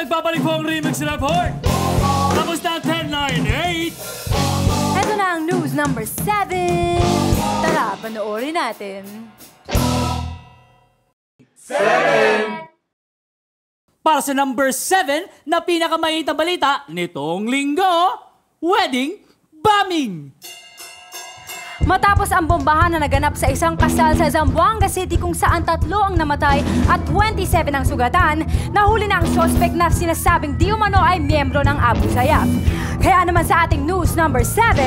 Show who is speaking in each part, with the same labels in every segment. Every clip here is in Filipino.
Speaker 1: nagbabalik po ang Remix Report. Tapos na 10-9-8.
Speaker 2: Ito na ang news number 7. Tara, panoorin natin.
Speaker 1: 7. Para sa number 7 na pinakamainit na balita nitong linggo, wedding bombing.
Speaker 2: Matapos ang bombahan na naganap sa isang kasal sa Zamboanga City kung saan 3 ang namatay at 27 ang sugatan, nahuli na ang suspect na sinasabing di umano ay miyembro ng Abu Sayyaf. Kaya naman sa ating news number 7,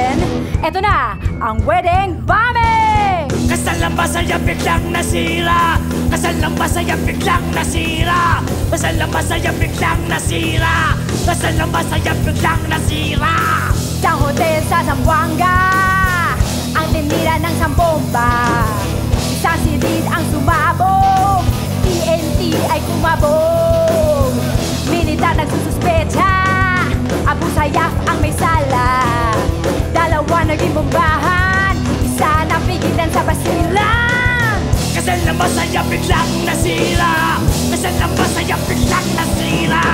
Speaker 2: eto na ang wedding bombing!
Speaker 1: Kasal lang ba sa'yo biglang nasira? Kasal lang ba sa'yo biglang nasira? Kasal lang ba sa'yo biglang nasira? Kasal lang ba sa'yo biglang nasira?
Speaker 2: Sa hotel sa Zamboanga, ang tinira ng sambomba. Isang silid ang sumabog, TNT ay kumabog. Militar nagsususpecha, Abu Sayyaf ang may sala. 2 naging bombahan, isa napigilan sa basilan.
Speaker 1: Kasal lang ba sa'yo biglang nasira? Kasal lang ba sa'yo biglang nasira?